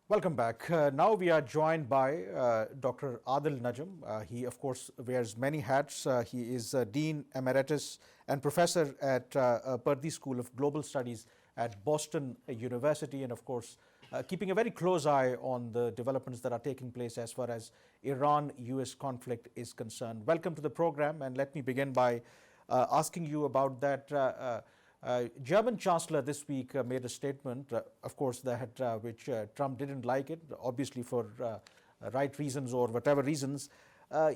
Welcome back. Now we are joined by Dr. Adil Najam. He, of course, wears many hats. He is Dean Emeritus and Professor at Purdue School of Global Studies at Boston University, and, of course, keeping a very close eye on the developments that are taking place as far as Iran-US conflict is concerned. Welcome to the program, and let me begin by asking you about that. German Chancellor this week made a statement, of course, that which Trump didn't like it, obviously for right reasons or whatever reasons.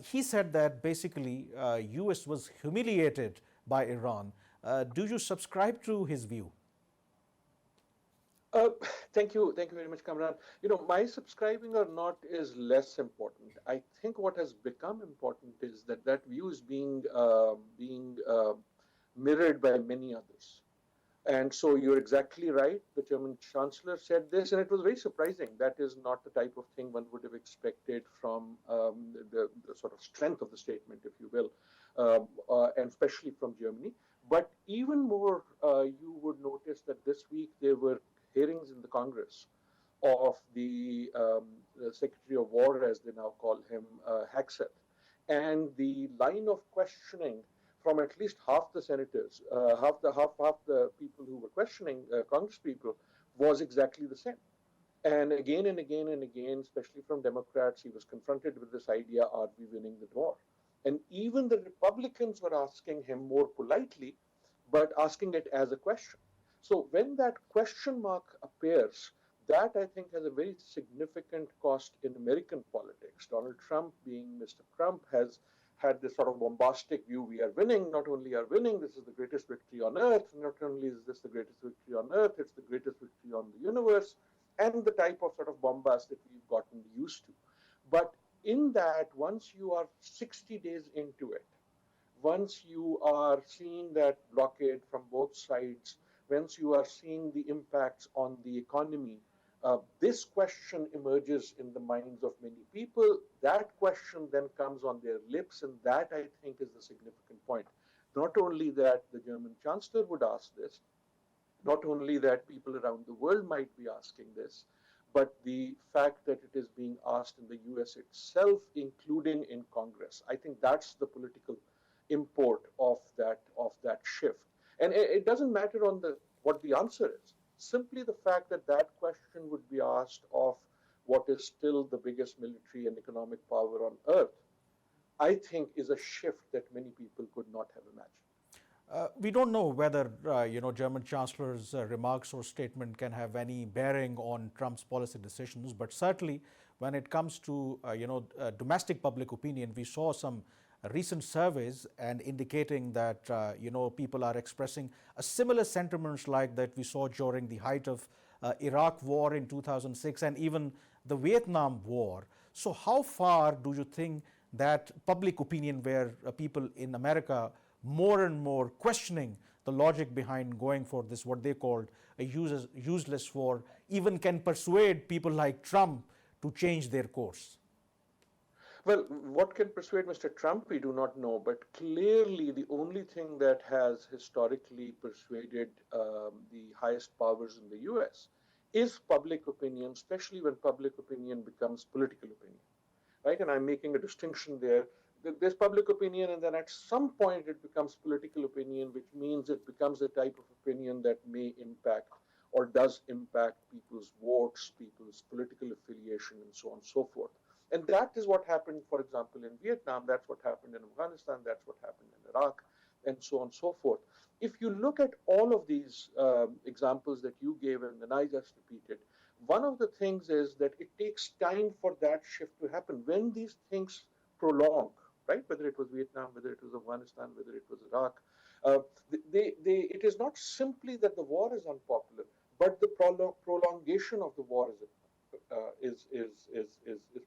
He said that basically U.S. was humiliated by Iran. Do you subscribe to his view? Uh, thank you very much, Kamran. My subscribing or not is less important. I think what has become important is that that view is being mirrored by many others. And so you're exactly right. The German Chancellor said this, and it was very surprising. That is not the type of thing one would have expected from the sort of strength of the statement, if you will, and especially from Germany. But even more, you would notice that this week there were hearings in the Congress of the Secretary of War, as they now call him, Hagseth. And the line of questioning from at least half the senators, half the people who were questioning Congress people, was exactly the same. And again and again and again, especially from Democrats, he was confronted with this idea: Are we winning the war? And even the Republicans were asking him more politely, but asking it as a question. So when that question mark appears, that I think has a very significant cost in American politics. Donald Trump, being Mr. Trump, has had this sort of bombastic view: we are winning, not only are winning, this is the greatest victory on earth, not only is this the greatest victory on earth, it's the greatest victory on the universe, and the type of sort of bombast that we've gotten used to. But in that, once you are 60 days into it, once you are seeing that blockade from both sides, once you are seeing the impacts on the economy, this question emerges in the minds of many people. That question then comes on their lips, and that I think is the significant point. Not only that the German Chancellor would ask this, not only that people around the world might be asking this, but the fact that it is being asked in the US itself, including in Congress. I think that's the political import of that shift. And it doesn't matter on the what the answer is. Simply the fact that that question would be asked of what is still the biggest military and economic power on earth, I think is a shift that many people could not have imagined. We don't know whether German Chancellor's remarks or statement can have any bearing on Trump's policy decisions, but certainly when it comes to domestic public opinion, we saw some recent surveys and indicating that people are expressing a similar sentiments like that we saw during the height of Iraq war in 2006 and even the Vietnam War. So how far do you think that public opinion, where people in America more and more questioning the logic behind going for this, what they called a useless war, even can persuade people like Trump to change their course? Well, what can persuade Mr. Trump, we do not know, but clearly the only thing that has historically persuaded the highest powers in the US is public opinion, especially when public opinion becomes political opinion, right? And I'm making a distinction there. There's public opinion, and then at some point it becomes political opinion, which means it becomes a type of opinion that may impact or does impact people's votes, people's political affiliation, and so on and so forth. And that is what happened, for example, in Vietnam. That's what happened in Afghanistan. That's what happened in Iraq, and so on and so forth. If you look at all of these examples that you gave and then I just repeated, one of the things is that it takes time for that shift to happen. When these things prolong, right? Whether it was Vietnam, whether it was Afghanistan, whether it was Iraq, it is not simply that the war is unpopular, but the prolongation of the war is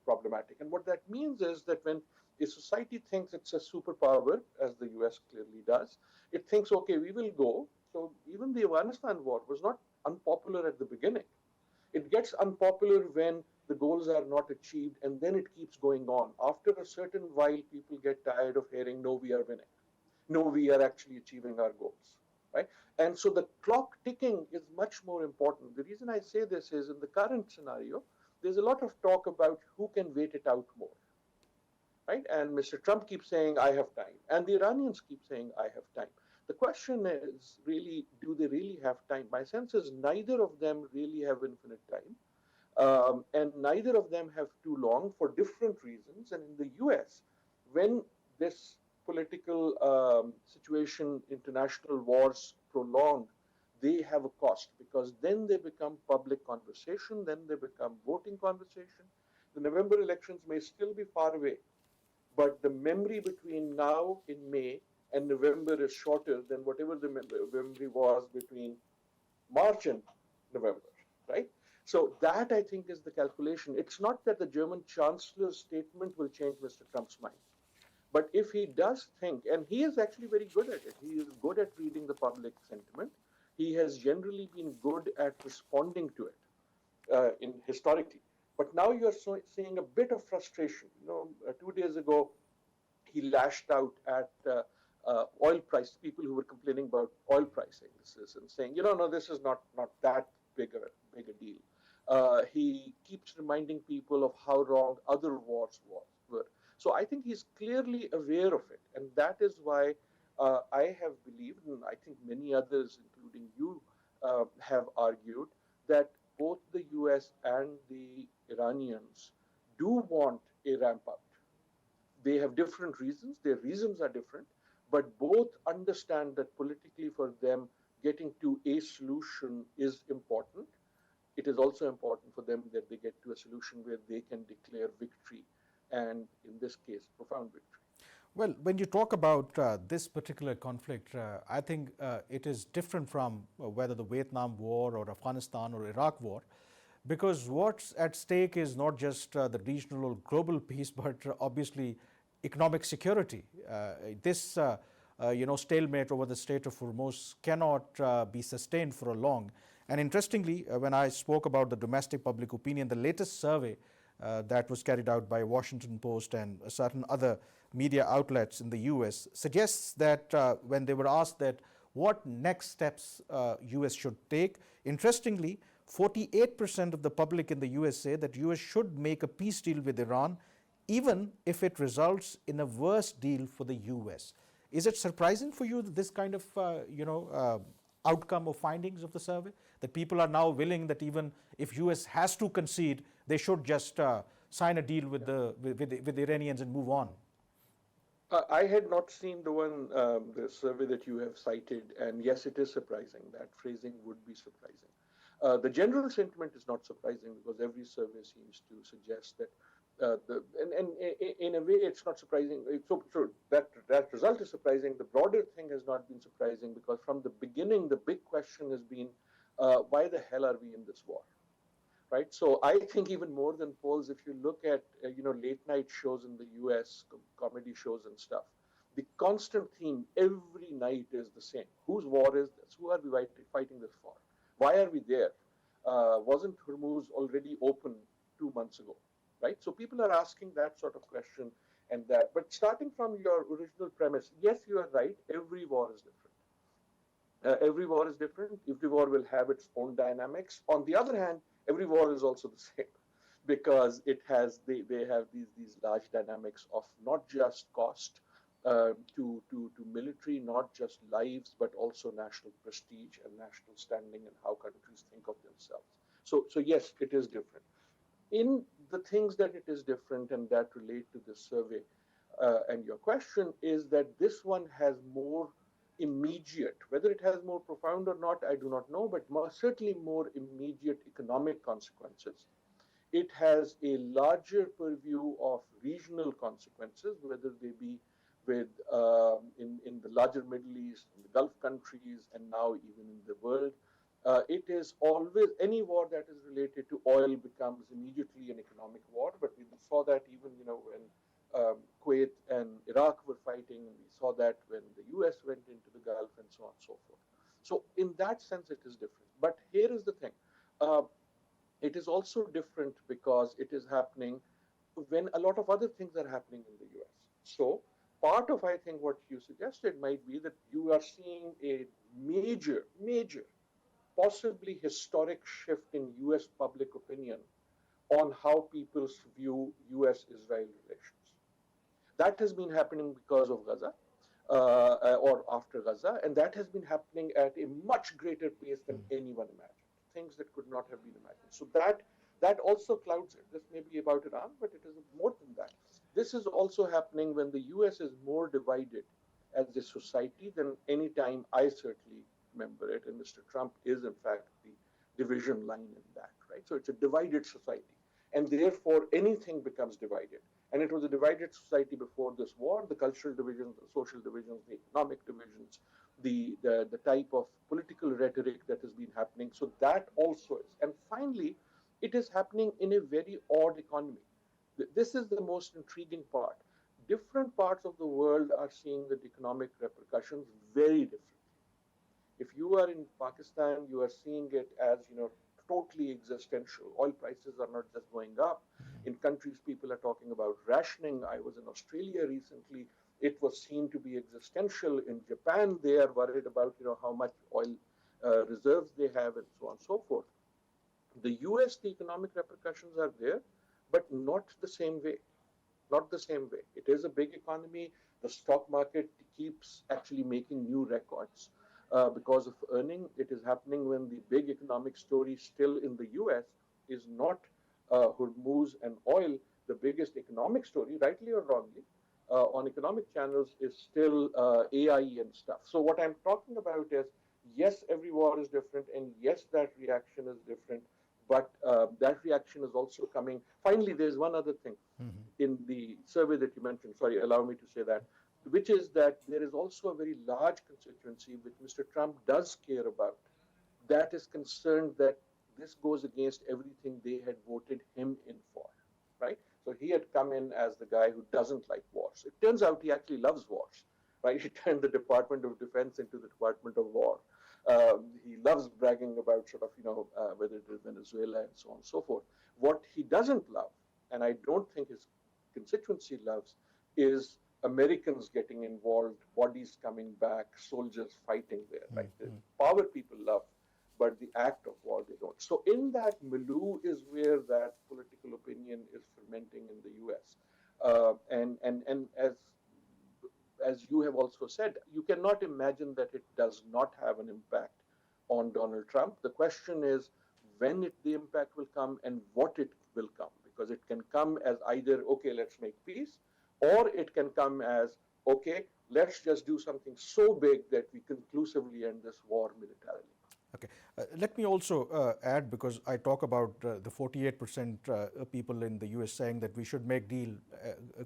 problematic. And what that means is that when a society thinks it's a superpower, as the US clearly does, it thinks, okay, we will go. So even the Afghanistan war was not unpopular at the beginning. It gets unpopular when the goals are not achieved, and then it keeps going on. After a certain while, people get tired of hearing, no, we are winning. No, we are actually achieving our goals, right? And so the clock ticking is much more important. The reason I say this is in the current scenario, there's a lot of talk about who can wait it out more, right? And Mr. Trump keeps saying, I have time. And the Iranians keep saying, I have time. The question is really, do they really have time? My sense is neither of them really have infinite time. And neither of them have too long for different reasons. And in the US, when this political situation, international wars prolong, they have a cost because then they become public conversation, then they become voting conversation. The November elections may still be far away, but the memory between now in May and November is shorter than whatever the memory was between March and November, right? So that I think is the calculation. It's not that the German chancellor's statement will change Mr. Trump's mind. But if he does think, and he is actually very good at it, he is good at reading the public sentiment. He has generally been good at responding to it in historically. But now you're seeing a bit of frustration. 2 days ago, he lashed out at oil price, people who were complaining about oil pricing, and saying, no, this is not that big a deal. He keeps reminding people of how wrong other wars were. So I think he's clearly aware of it, and that is why I have believed, and I think many others, including you, have argued that both the US and the Iranians do want a ramp up. They have different reasons, their reasons are different, but both understand that politically for them, getting to a solution is important. It is also important for them that they get to a solution where they can declare victory, and in this case, profound victory. Well, when you talk about this particular conflict, I think it is different from whether the Vietnam War or Afghanistan or Iraq War, because what's at stake is not just the regional or global peace, but obviously economic security. This stalemate over the Strait of Hormuz cannot be sustained for a long. And interestingly, when I spoke about the domestic public opinion, the latest survey that was carried out by Washington Post and certain other media outlets in the US suggests that when they were asked that what next steps US should take, interestingly, 48% of the public in the US say that US should make a peace deal with Iran, even if it results in a worse deal for the US. Is it surprising for you that this kind of outcome or findings of the survey, that people are now willing that even if US has to concede, they should just sign a deal with the Iranians and move on? I had not seen the survey that you have cited, and yes, it is surprising. That phrasing would be surprising. The general sentiment is not surprising because every survey seems to suggest that, in a way, it's not surprising. So that result is surprising. The broader thing has not been surprising because from the beginning, the big question has been, why the hell are we in this war? Right. So I think even more than polls, if you look at late night shows in the US, comedy shows and stuff, the constant theme every night is the same: whose war is this? Who are we fighting this for? Why are we there? Wasn't Hormuz already open 2 months ago? Right. So people are asking that sort of question and that. But starting from your original premise, yes, you are right. Every war is different. Every war is different. Every war will have its own dynamics. On the other hand, every war is also the same because they have these large dynamics of not just cost to military, not just lives, but also national prestige and national standing and how countries think of themselves. So yes, it is different. In the things that it is different and that relate to this survey and your question is that this one has more immediate, whether it has more profound or not, I do not know, but certainly more immediate economic consequences. It has a larger purview of regional consequences, whether they be with in the larger Middle East, in the Gulf countries, and now even in the world. It is always, any war that is related to oil becomes immediately an economic war, but we saw that even when Kuwait and Iraq were fighting, and we saw that when the US went into the Gulf and so on and so forth. So in that sense, it is different. But here is the thing. It is also different because it is happening when a lot of other things are happening in the US. So part of, I think, what you suggested might be that you are seeing a major, possibly historic shift in US public opinion on how people view US-Israel relations. That has been happening because of Gaza, or after Gaza, and that has been happening at a much greater pace than anyone imagined. Things that could not have been imagined. So that also clouds it. This may be about Iran, but it is more than that. This is also happening when the US is more divided as a society than any time I certainly remember it. And Mr. Trump is, in fact, the division line in that, right? So it's a divided society. And therefore, anything becomes divided. And it was a divided society before this war, the cultural divisions, the social divisions, the economic divisions, the type of political rhetoric that has been happening. So that also is. And finally, it is happening in a very odd economy. This is the most intriguing part. Different parts of the world are seeing the economic repercussions very differently. If you are in Pakistan, you are seeing it as, totally existential. Oil prices are not just going up. In countries, people are talking about rationing. I was in Australia recently. It was seen to be existential. In Japan, they are worried about, how much oil reserves they have and so on and so forth. The US, the economic repercussions are there, but not the same way. Not the same way. It is a big economy. The stock market keeps actually making new records because of earning. It is happening when the big economic story still in the US is not Hormuz and oil. The biggest economic story, rightly or wrongly, on economic channels is still AI and stuff. So what I'm talking about is, yes, every war is different, and yes, that reaction is different, but that reaction is also coming. Finally, there's one other thing in the survey that you mentioned, sorry, allow me to say that, which is that there is also a very large constituency which Mr. Trump does care about, that is concerned that this goes against everything they had voted him in for, right? So he had come in as the guy who doesn't like wars. It turns out he actually loves wars, right? He turned the Department of Defense into the Department of War. He loves bragging about sort of, whether it is Venezuela and so on and so forth. What he doesn't love, and I don't think his constituency loves, is Americans getting involved, bodies coming back, soldiers fighting there, right? The power people love, but the act of war they don't. So in that milieu is where that political opinion is fermenting in the US. And as you have also said, you cannot imagine that it does not have an impact on Donald Trump. The question is when the impact will come and what it will come, because it can come as either, okay, let's make peace, or it can come as, okay, let's just do something so big that we conclusively end this war militarily. Okay. Let me also add, because I talk about the 48% people in the US saying that we should make deal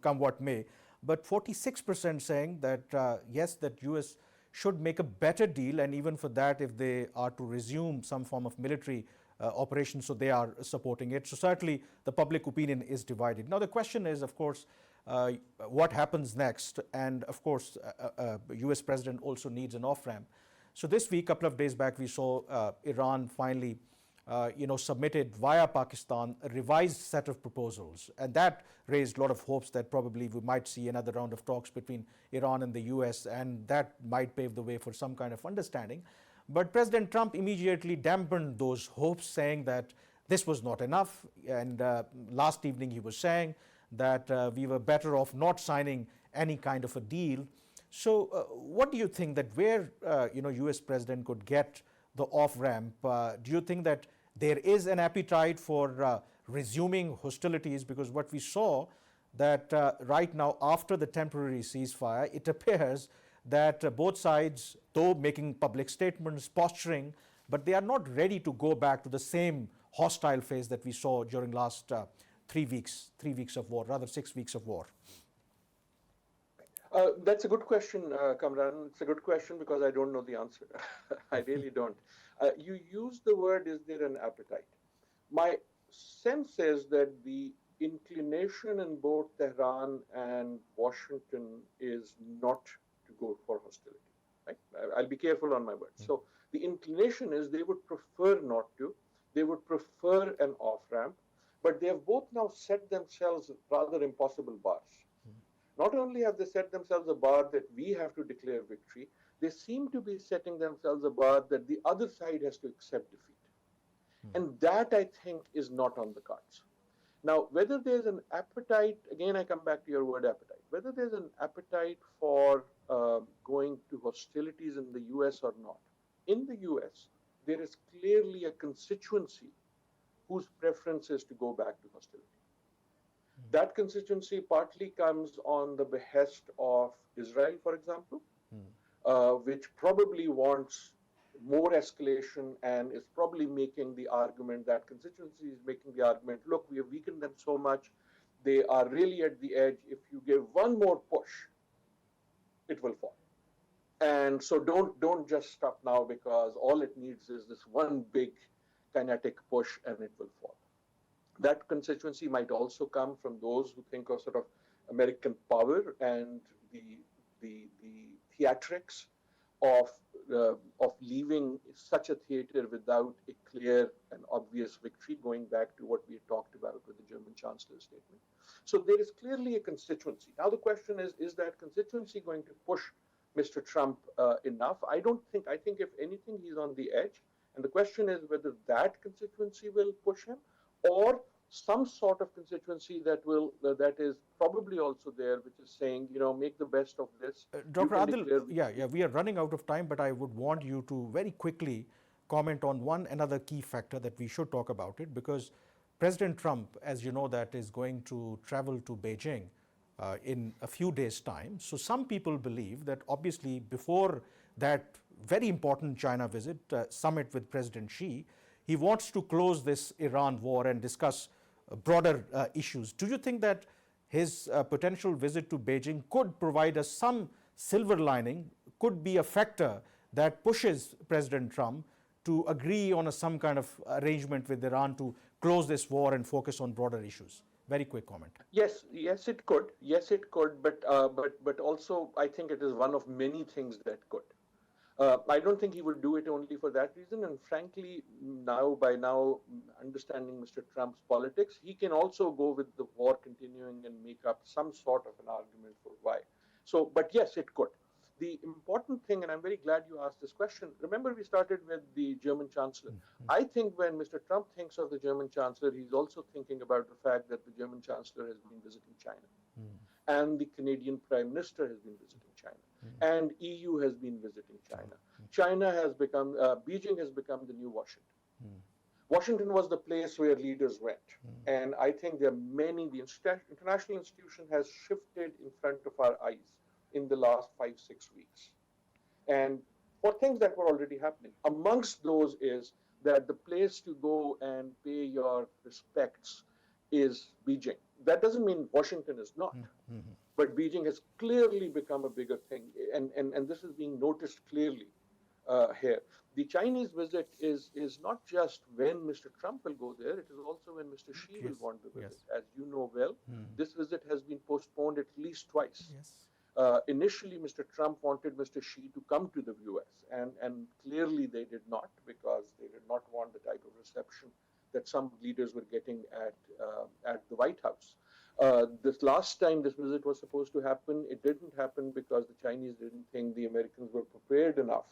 come what may, but 46% saying that yes, that US should make a better deal, and even for that, if they are to resume some form of military operation, so they are supporting it. So certainly the public opinion is divided. Now the question is, of course, what happens next? And of course, US president also needs an off-ramp. So this week, a couple of days back, we saw Iran finally, submitted via Pakistan a revised set of proposals, and that raised a lot of hopes that probably we might see another round of talks between Iran and the US, and that might pave the way for some kind of understanding. But President Trump immediately dampened those hopes, saying that this was not enough. And last evening, he was saying that we were better off not signing any kind of a deal. So what do you think that where, US president could get the off-ramp? Do you think that there is an appetite for resuming hostilities? Because what we saw that right now, after the temporary ceasefire, it appears that both sides, though making public statements, posturing, but they are not ready to go back to the same hostile phase that we saw during last 3 weeks of war, rather 6 weeks of war. That's a good question, Kamran. It's a good question because I don't know the answer. I really don't. You used the word, is there an appetite? My sense is that the inclination in both Tehran and Washington is not to go for hostility. Right? I'll be careful on my words. So the inclination is they would prefer not to. They would prefer an off-ramp, but they have both now set themselves rather impossible bars. Not only have they set themselves a bar that we have to declare victory, they seem to be setting themselves a bar that the other side has to accept defeat. And that, I think, is not on the cards. Now, whether there's an appetite, again, I come back to your word appetite, whether there's an appetite for going to hostilities in the US or not. In the US, there is clearly a constituency whose preference is to go back to hostility. That constituency partly comes on the behest of Israel, for example, which probably wants more escalation and is probably making the argument, that constituency is making the argument, look, we have weakened them so much, they are really at the edge. If you give one more push, it will fall. And so don't just stop now, because all it needs is this one big kinetic push and it will fall. That constituency might also come from those who think of sort of American power and the theatrics of leaving such a theater without a clear and obvious victory, going back to what we had talked about with the German Chancellor's statement. So there is clearly a constituency. Now the question is that constituency going to push Mr. Trump enough? I don't think. I think if anything, he's on the edge. And the question is whether that constituency will push him, or some sort of constituency that is probably also there, which is saying, make the best of this. Dr. Adil, we are running out of time, but I would want you to very quickly comment on another key factor that we should talk about it, because President Trump, as you know, that is going to travel to Beijing in a few days' time. So some people believe that obviously before that very important China visit, summit with President Xi, he wants to close this Iran war and discuss broader issues. Do you think that his potential visit to Beijing could provide us some silver lining, could be a factor that pushes President Trump to agree on some kind of arrangement with Iran to close this war and focus on broader issues? Very quick comment. Yes, it could. Yes, it could. But also, I think it is one of many things that could. I don't think he will do it only for that reason. And frankly, by now, understanding Mr. Trump's politics, he can also go with the war continuing and make up some sort of an argument for why. So, but yes, it could. The important thing, and I'm very glad you asked this question, remember we started with the German Chancellor. I think when Mr. Trump thinks of the German Chancellor, he's also thinking about the fact that the German Chancellor has been visiting China. And the Canadian Prime Minister has been visiting China. And EU has been visiting China. China has become, Beijing has become the new Washington. Washington was the place where leaders went. And I think there are many, the international institution has shifted in front of our eyes in the last 5-6 weeks. And for things that were already happening. Amongst those is that the place to go and pay your respects is Beijing. That doesn't mean Washington is not. But Beijing has clearly become a bigger thing. And this is being noticed clearly here. The Chinese visit is not just when Mr. Trump will go there, it is also when Mr. Xi will want to visit. As you know well, this visit has been postponed at least twice. Initially, Mr. Trump wanted Mr. Xi to come to the US, and clearly they did not, because they did not want the type of reception that some leaders were getting at the White House. This last time this visit was supposed to happen, it didn't happen because the Chinese didn't think the Americans were prepared enough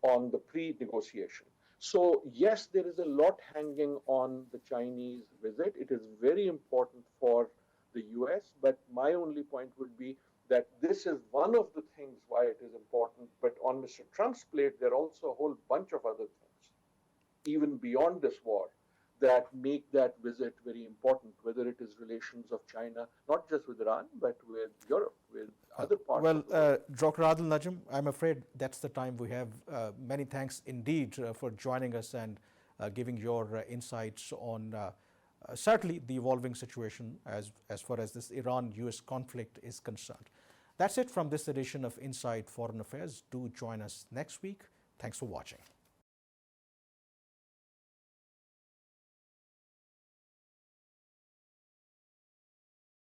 on the pre-negotiation. So yes, there is a lot hanging on the Chinese visit. It is very important for the US, but my only point would be that this is one of the things why it is important. But on Mr. Trump's plate, there are also a whole bunch of other things, even beyond this war, that make that visit very important, whether it is relations of China, not just with Iran, but with Europe, with other parts of the world. Dr. Adil Najam, I'm afraid that's the time we have. Many thanks indeed for joining us and giving your insights on certainly the evolving situation as far as this Iran-US conflict is concerned. That's it from this edition of Inside Foreign Affairs. Do join us next week. Thanks for watching.